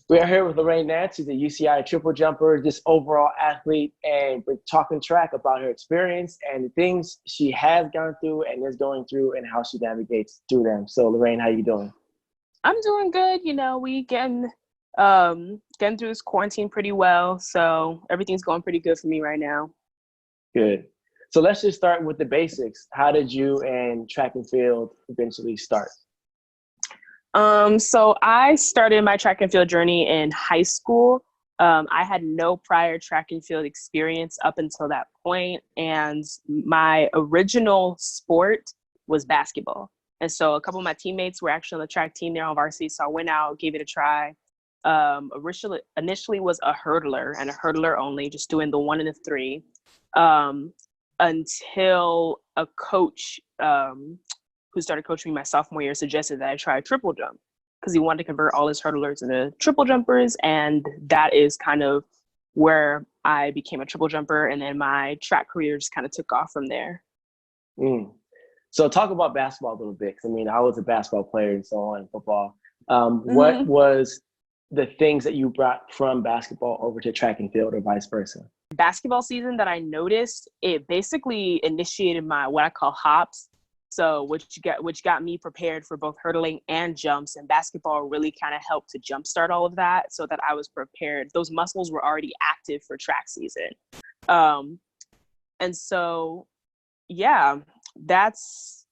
We're here with Lorriane Nance. She's a UCI triple jumper, just overall athlete, and we're talking track about her experience and the things she has gone through and is going through and how she navigates through them. So, Lorriane, how you doing? I'm doing good. We getting through this quarantine pretty well. So everything's going pretty good for me right now. Good. So let's just start with the basics. How did you and track and field eventually start? So I started my track and field journey in high school. I had no prior track and field experience up until that point, and my original sport was basketball. And so a couple of my teammates were actually on the track team there on varsity, so I went out, gave it a try. Initially was a hurdler and a hurdler only, just doing the 1 and the 3, until a coach who started coaching me my sophomore year suggested that I try triple jump because he wanted to convert all his hurdlers into triple jumpers. And that is kind of where I became a triple jumper. And then my track career just kind of took off from there. So talk about basketball a little bit. 'Cause, I mean, I was a basketball player and so on, football. What was the things that you brought from basketball over to track and field or vice versa? Basketball season that I noticed, it basically initiated my what I call hops. So which got me prepared for both hurdling and jumps, and basketball really kind of helped to jumpstart all of that so that I was prepared. Those muscles were already active for track season. And so, yeah, that's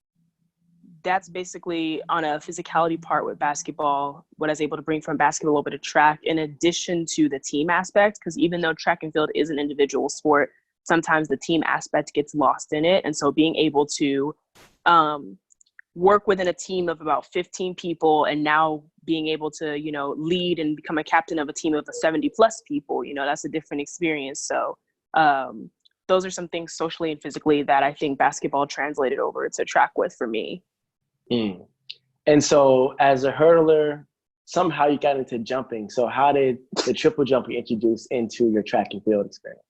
basically on a physicality part with basketball, what I was able to bring from basketball over to track, in addition to the team aspect, because even though track and field is an individual sport, sometimes the team aspect gets lost in it. And so being able to work within a team of about 15 people and now being able to, lead and become a captain of a team of 70 plus people, that's a different experience. So those are some things socially and physically that I think basketball translated over to track with for me. And so as a hurdler, somehow you got into jumping. So how did the triple jumping introduce into your track and field experience?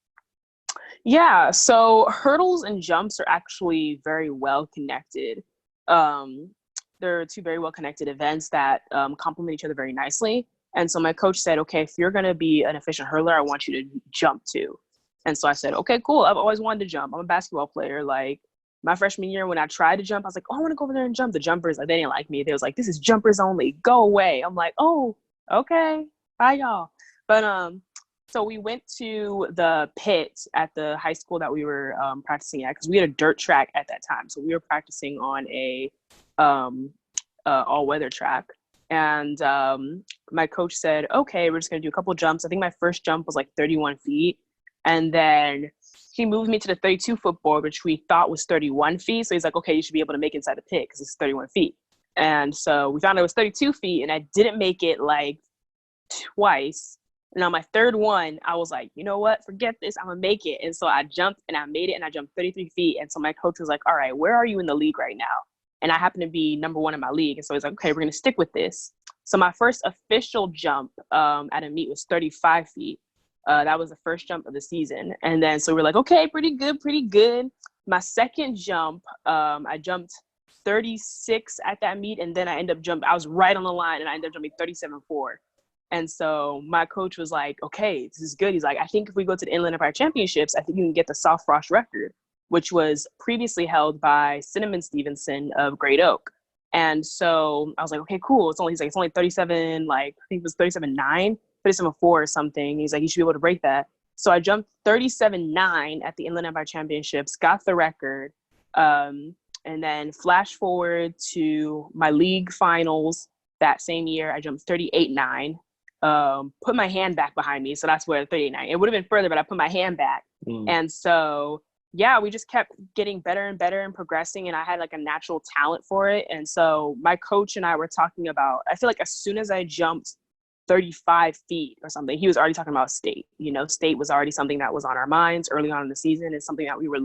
Yeah, so hurdles and jumps are actually very well connected. They're two very well connected events that complement each other very nicely. And so my coach said, okay, if you're going to be an efficient hurdler, I want you to jump too. And so I said, okay, cool. I've always wanted to jump. I'm a basketball player. Like my freshman year, when I tried to jump, I was like, oh, I want to go over there and jump. The jumpers, like, they didn't like me. They was like, this is jumpers only. Go away. I'm like, oh, okay. Bye, y'all. But so we went to the pit at the high school that we were practicing at, because we had a dirt track at that time. So we were practicing on a all-weather track. And my coach said, okay, we're just going to do a couple of jumps. I think my first jump was like 31 feet. And then he moved me to the 32-foot board, which we thought was 31 feet. So he's like, okay, you should be able to make it inside the pit because it's 31 feet. And so we found it was 32 feet, and I didn't make it like twice. And on my third one, I was like, you know what? Forget this. I'm going to make it. And so I jumped and I made it, and I jumped 33 feet. And so my coach was like, all right, where are you in the league right now? And I happen to be number 1 in my league. And so he's like, okay, we're going to stick with this. So my first official jump at a meet was 35 feet. That was the first jump of the season. And then so we're like, okay, pretty good. My second jump, I jumped 36 at that meet. And then I was right on the line, and I ended up jumping 37.4. And so my coach was like, okay, this is good. He's like, I think if we go to the Inland Empire Championships, I think you can get the soft frost record, which was previously held by Cinnamon Stevenson of Great Oak. And so I was like, okay, cool. It's only 37, like, I think it was 37.9, 37.4 or something. He's like, you should be able to break that. So I jumped 37.9 at the Inland Empire Championships, got the record. And then flash forward to my league finals that same year, I jumped 38.9. Put my hand back behind me. So that's where 38.9. It would have been further, but I put my hand back. And so, yeah, we just kept getting better and better and progressing. And I had like a natural talent for it. And so my coach and I were talking about, I feel like as soon as I jumped 35 feet or something, he was already talking about state. State was already something that was on our minds early on in the season. It's something that we were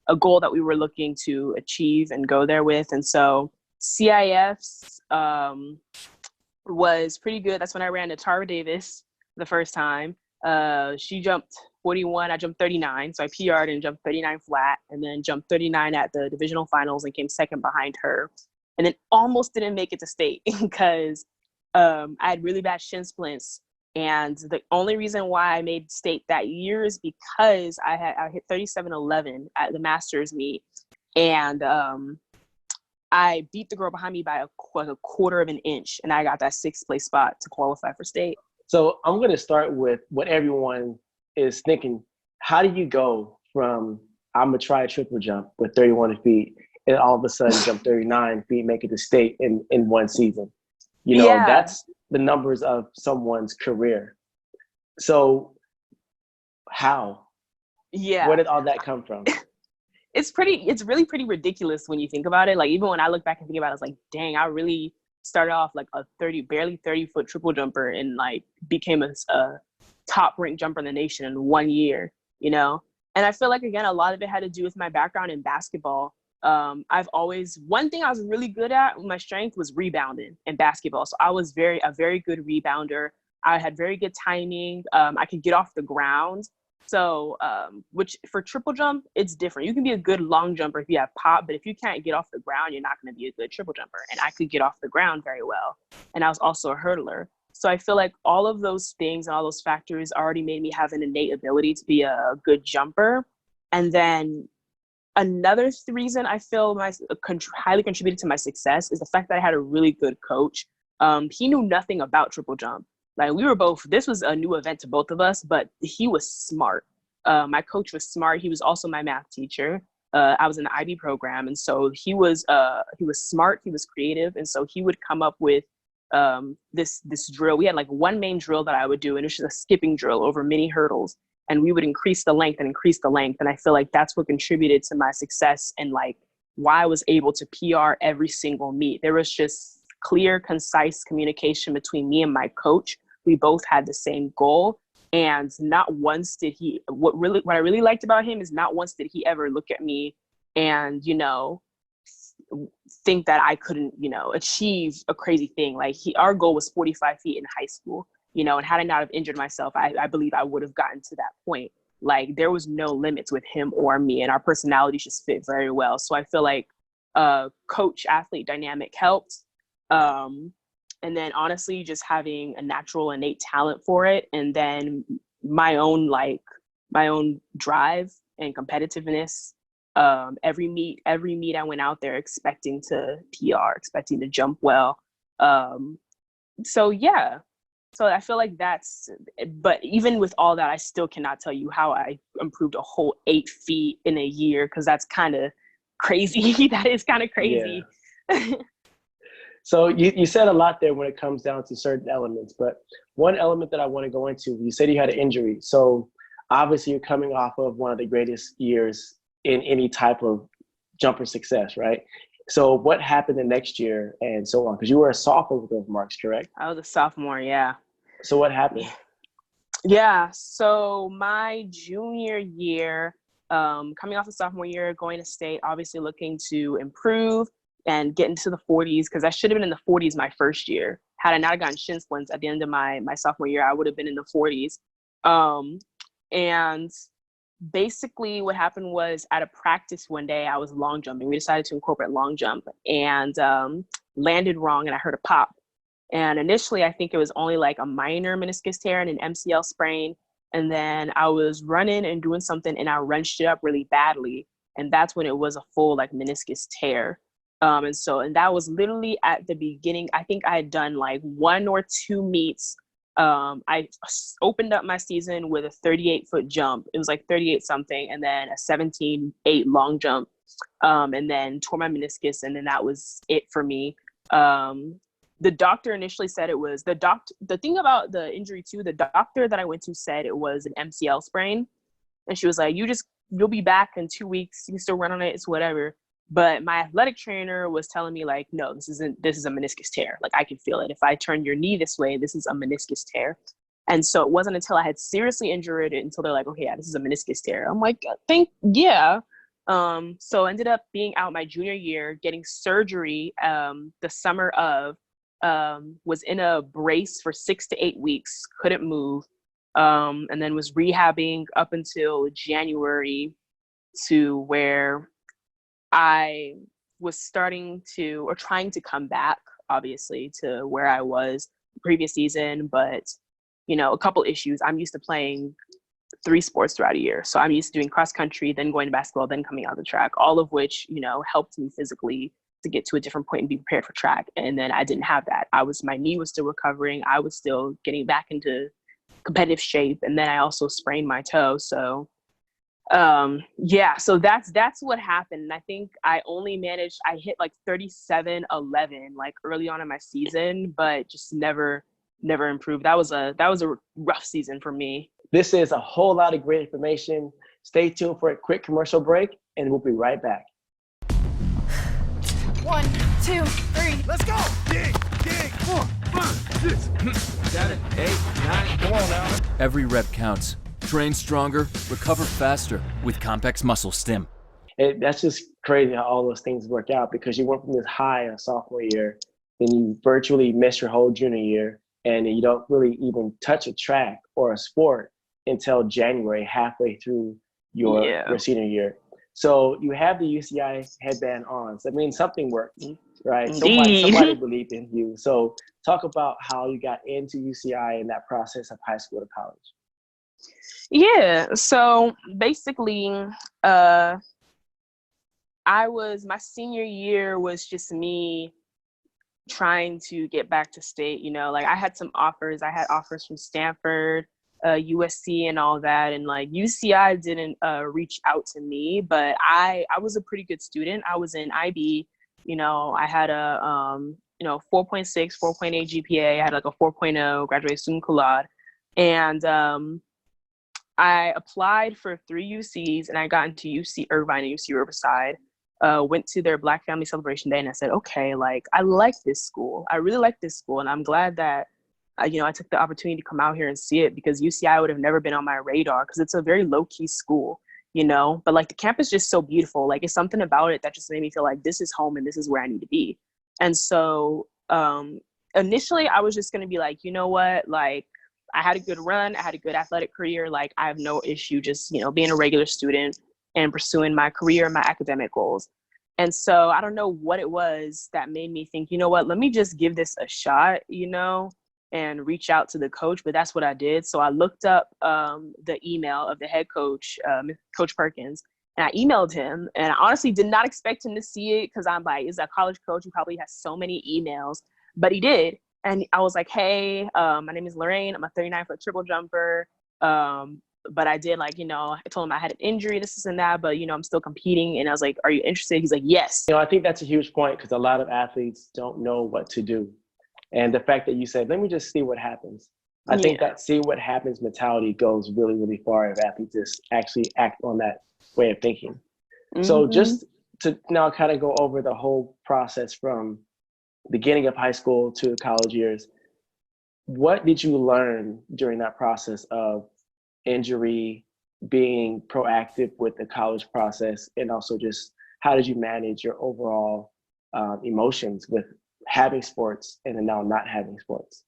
a goal that we were looking to achieve and go there with. And so CIFs, was pretty good. That's when I ran to Tara Davis the first time. She jumped 41, I jumped 39. So I PR'd and jumped 39 flat, and then jumped 39 at the divisional finals and came second behind her. And then almost didn't make it to state because I had really bad shin splints. And the only reason why I made state that year is because I hit 37.11 at the Masters meet. And I beat the girl behind me by a quarter of an inch. And I got that 6th place spot to qualify for state. So I'm going to start with what everyone is thinking. How do you go from I'm going to try a triple jump with 31 feet and all of a sudden jump 39 feet, make it to state in one season? You know, that's the numbers of someone's career. So how? Yeah. Where did all that come from? It's really pretty ridiculous when you think about it. Like, even when I look back and think about it, it's like, dang, I really started off like a barely 30-foot triple jumper and like became a top ranked jumper in the nation in 1 year, you know? And I feel like, again, a lot of it had to do with my background in basketball. One thing I was really good at, my strength was rebounding in basketball. So I was a very good rebounder. I had very good timing. I could get off the ground. So, which for triple jump, it's different. You can be a good long jumper if you have pop, but if you can't get off the ground, you're not going to be a good triple jumper. And I could get off the ground very well. And I was also a hurdler. So I feel like all of those things and all those factors already made me have an innate ability to be a good jumper. And then another reason I feel highly contributed to my success is the fact that I had a really good coach. He knew nothing about triple jump. Like, this was a new event to both of us, but he was smart. My coach was smart. He was also my math teacher. I was in the IB program. And so he was smart. He was creative. And so he would come up with this drill. We had like one main drill that I would do, and it was just a skipping drill over mini hurdles. And we would increase the length. And I feel like that's what contributed to my success and like why I was able to PR every single meet. There was just clear, concise communication between me and my coach. We both had the same goal. And not once did he, what I really liked about him is not once did he ever look at me and, you know, think that I couldn't, you know, achieve a crazy thing. Like, our goal was 45 feet in high school, you know, and had I not have injured myself, I believe I would have gotten to that point. Like, there was no limits with him or me, and our personalities just fit very well. So I feel like coach athlete dynamic helped. And then honestly, just having a natural innate talent for it. And then my own drive and competitiveness. Every meet I went out there expecting to PR, expecting to jump well. So yeah. So I feel like but even with all that, I still cannot tell you how I improved a whole 8 feet in a year, because that's kind of crazy. That is kind of crazy. Yeah. So you said a lot there when it comes down to certain elements, but one element that I want to go into, you said you had an injury. So obviously you're coming off of one of the greatest years in any type of jumper success, right? So what happened the next year and so on? Because you were a sophomore with those marks, correct? I was a sophomore, yeah. So what happened? Yeah, so my junior year, coming off the sophomore year, going to state, obviously looking to improve and get into the 40s, because I should have been in the 40s my first year. Had I not gotten shin splints at the end of my sophomore year, I would have been in the 40s. And basically what happened was, at a practice one day, I was long jumping. We decided to incorporate long jump, and landed wrong, and I heard a pop. And initially, I think it was only like a minor meniscus tear and an MCL sprain. And then I was running and doing something, and I wrenched it up really badly. And that's when it was a full like meniscus tear. And that was literally at the beginning. I think I had done like 1 or 2 meets. I opened up my season with a 38-foot jump. It was like 38 something, and then a 17.8 long jump, and then tore my meniscus. And then that was it for me. The doctor initially said it was the thing about the injury too, the doctor that I went to said it was an MCL sprain. And she was like, you'll be back in 2 weeks. You can still run on it. It's whatever. But my athletic trainer was telling me like, no, this is a meniscus tear. Like, I can feel it. If I turn your knee this way, this is a meniscus tear. And so it wasn't until I had seriously injured it until they're like, okay, yeah, this is a meniscus tear. I'm like, yeah. So I ended up being out my junior year, getting surgery the summer of, was in a brace for 6 to 8 weeks, couldn't move, and then was rehabbing up until January, to where I was trying to come back, obviously, to where I was previous season, but a couple issues. I'm used to playing 3 sports throughout a year. So I'm used to doing cross country, then going to basketball, then coming out of the track, all of which, helped me physically to get to a different point and be prepared for track. And then I didn't have that. My knee was still recovering. I was still getting back into competitive shape. And then I also sprained my toe. So so that's what happened. And I think I hit like 37-11 like early on in my season, but just never improved. That was a rough season for me. This is a whole lot of great information. Stay tuned for a quick commercial break, and we'll be right back. 1, 2, 3, let's go! Dig, 4, 5, 6, 7, 8, 9. Come on now. Every rep counts. Train stronger, recover faster with Compex Muscle Stim. That's just crazy how all those things work out, because you went from this high in sophomore year, then you virtually miss your whole junior year, and you don't really even touch a track or a sport until January, halfway through your senior year. So you have the UCI headband on. So that means something worked, right? Somebody believed in you. So talk about how you got into UCI and that process of high school to college. Yeah. So basically, my senior year was just me trying to get back to state. Like I had some offers. I had offers from Stanford, USC and all that, and like UCI didn't reach out to me, but I was a pretty good student. I was in IB. I had a 4.6 4.8 GPA. I had like a 4.0, graduated summa cum laude, and I applied for 3 UCs, and I got into UC Irvine and UC Riverside. Went to their Black Family Celebration Day, and I said, okay, like I like this school. I really like this school, and I'm glad that I took the opportunity to come out here and see it, because UCI would have never been on my radar, because it's a very low-key school, but like the campus is just so beautiful. Like it's something about it that just made me feel like this is home and this is where I need to be. And so initially I was just going to be like, you know what, like I had a good run, I had a good athletic career, like I have no issue just being a regular student and pursuing my career and my academic goals. And so I don't know what it was that made me think, you know what, let me just give this a shot, and reach out to the coach. But that's what I did. So I looked up the email of the head coach, Coach Perkins, and I emailed him. And I honestly did not expect him to see it, because I'm like, is a college coach who probably has so many emails, but he did. And I was like, hey, my name is Lorriane. I'm a 39-foot triple jumper. But I did I told him I had an injury, this and that, but I'm still competing. And I was like, are you interested? He's like, yes. I think that's a huge point, because a lot of athletes don't know what to do. And the fact that you said, let me just see what happens. I think that see what happens mentality goes really, really far if athletes just actually act on that way of thinking. Mm-hmm. So just to now kind of go over the whole process from beginning of high school to college years, what did you learn during that process of injury, being proactive with the college process, and also just how did you manage your overall emotions with having sports and then now not having sports?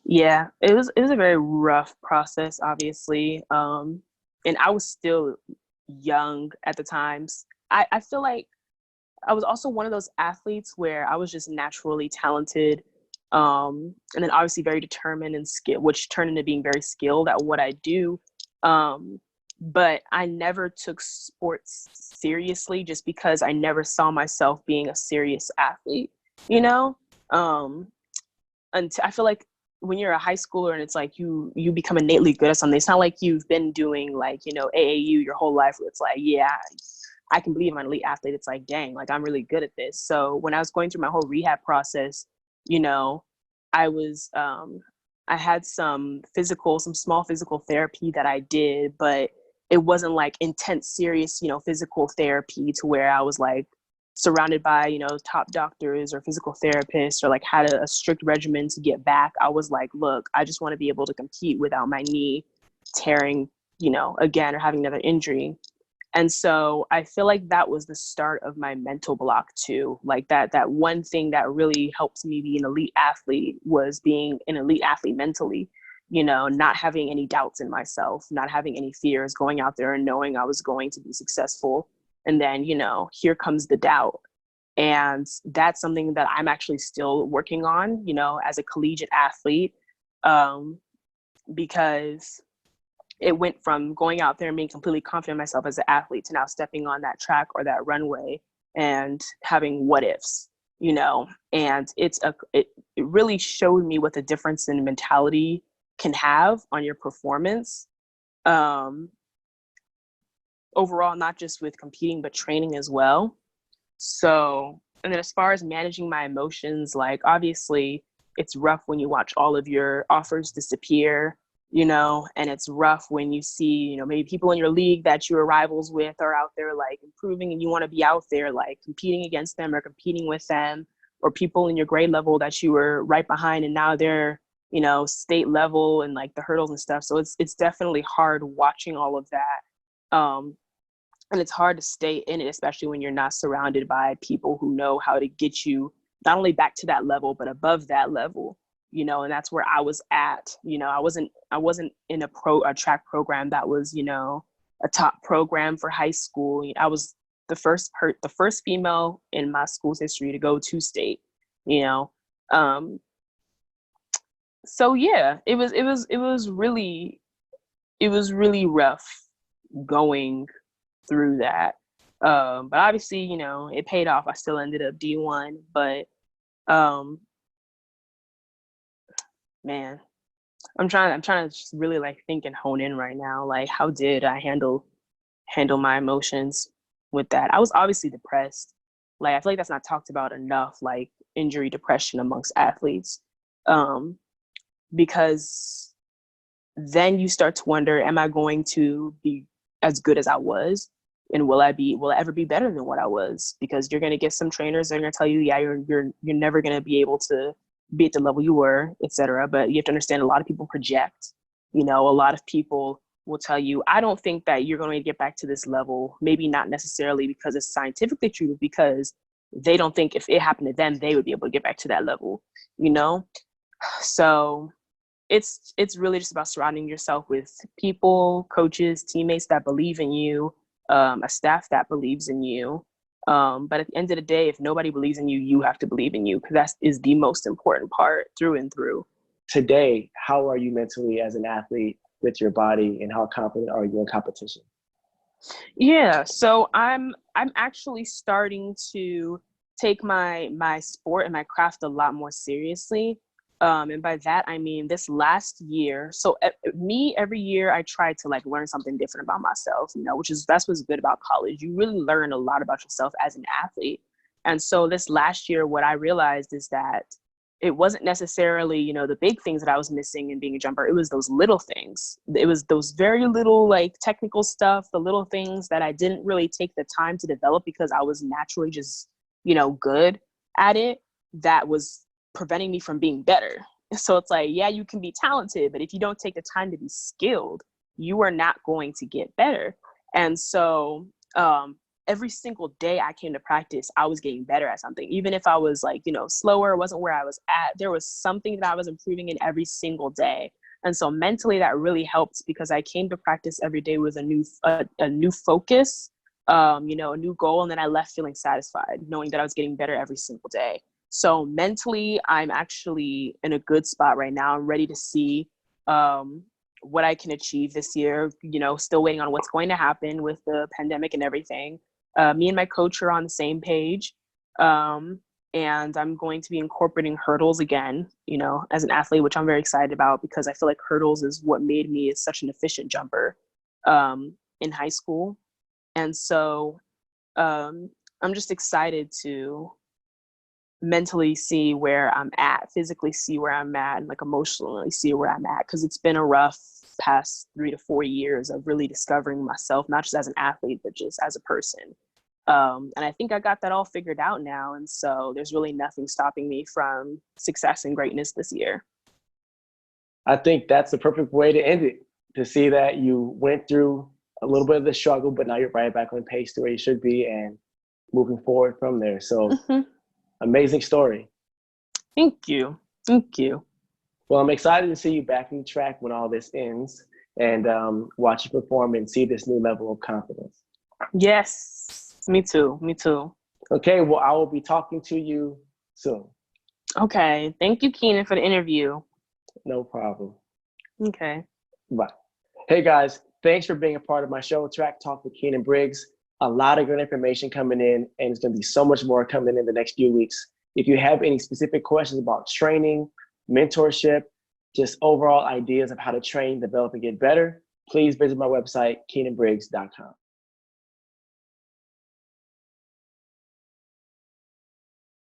Yeah, it was a very rough process, obviously. And I was still young at the times. I feel like I was also one of those athletes where I was just naturally talented, and then obviously very determined and skilled, which turned into being very skilled at what I do. But I never took sports seriously, just because I never saw myself being a serious athlete. And I feel like when you're a high schooler and it's like you become innately good at something, it's not like you've been doing AAU your whole life where it's like, yeah, I can believe I'm an elite athlete. It's like, dang, like I'm really good at this. So when I was going through my whole rehab process, I was I had some small physical therapy that I did, but it wasn't like intense, serious, physical therapy to where I was like surrounded by, top doctors or physical therapists, or like had a strict regimen to get back. I was like, look, I just want to be able to compete without my knee tearing, again, or having another injury. And so I feel like that was the start of my mental block too. Like that one thing that really helped me be an elite athlete was being an elite athlete mentally, not having any doubts in myself, not having any fears, going out there and knowing I was going to be successful. And then, here comes the doubt. And that's something that I'm actually still working on, as a collegiate athlete, because it went from going out there and being completely confident in myself as an athlete to now stepping on that track or that runway and having what ifs, and it really showed me what the difference in mentality can have on your performance, overall, not just with competing, but training as well. So, and then as far as managing my emotions, like obviously it's rough when you watch all of your offers disappear, and it's rough when you see, maybe people in your league that you were rivals with are out there like improving and you want to be out there like competing against them or competing with them, or people in your grade level that you were right behind and now they're, state level and like the hurdles and stuff. So it's definitely hard watching all of that. And it's hard to stay in it, especially when you're not surrounded by people who know how to get you not only back to that level, but above that level, and that's where I was at. I wasn't in a track program that was, a top program for high school. I was the first female in my school's history to go to state, so yeah, it was really rough going through that, but obviously it paid off. I still ended up D1, but man, I'm trying to just really like think and hone in right now, like how did I handle my emotions with that. I was obviously depressed. Like I feel like that's not talked about enough, like injury depression amongst athletes, because then you start to wonder, am I going to be as good as I was? And will I ever be better than what I was? Because you're going to get some trainers that are going to tell you, yeah, you're never going to be able to be at the level you were, etc. But you have to understand, a lot of people project. A lot of people will tell you, I don't think that you're going to get back to this level. Maybe not necessarily because it's scientifically true, but because they don't think if it happened to them, they would be able to get back to that level. So it's really just about surrounding yourself with people, coaches, teammates that believe in you, a staff that believes in you. But at the end of the day, if nobody believes in you, you have to believe in you, because that is the most important part through and through. Today, how are you mentally as an athlete with your body, and how confident are you in competition? Yeah, so I'm actually starting to take my sport and my craft a lot more seriously. And by that, I mean this last year. So every year I try to like learn something different about myself, that's what's good about college. You really learn a lot about yourself as an athlete. And so this last year, what I realized is that it wasn't necessarily, the big things that I was missing in being a jumper. It was those little things. It was those very little like technical stuff, the little things that I didn't really take the time to develop because I was naturally just, good at it, that was preventing me from being better. So it's like, yeah, you can be talented, but if you don't take the time to be skilled, you are not going to get better. And so every single day I came to practice, I was getting better at something. Even if I was like, slower, wasn't where I was at, there was something that I was improving in every single day. And so mentally that really helped, because I came to practice every day with a new focus, a new goal. And then I left feeling satisfied, knowing that I was getting better every single day. So mentally, I'm actually in a good spot right now. I'm ready to see what I can achieve this year, still waiting on what's going to happen with the pandemic and everything. Me and my coach are on the same page. And I'm going to be incorporating hurdles again, as an athlete, which I'm very excited about, because I feel like hurdles is what made me such an efficient jumper in high school. And so I'm just excited to mentally see where I'm at, physically see where I'm at, and like emotionally see where I'm at, because it's been a rough past 3 to 4 years of really discovering myself, not just as an athlete, but just as a person. And I think I got that all figured out now, and so there's really nothing stopping me from success and greatness this year. I think that's the perfect way to end it, to see that you went through a little bit of the struggle, but now you're right back on pace to where you should be and moving forward from there. So amazing story. Thank you. Well, I'm excited to see you back in the track when all this ends, and watch you perform and see this new level of confidence. Yes, me too. Okay, well, I will be talking to you soon. Okay. Thank you, Keinan, for the interview. No problem. Okay. Bye. Hey guys, thanks for being a part of my show, Track Talk with Keinan Briggs. A lot of good information coming in, and it's going to be so much more coming in the next few weeks. If you have any specific questions about training, mentorship, just overall ideas of how to train, develop, and get better, please visit my website, KeinanBriggs.com.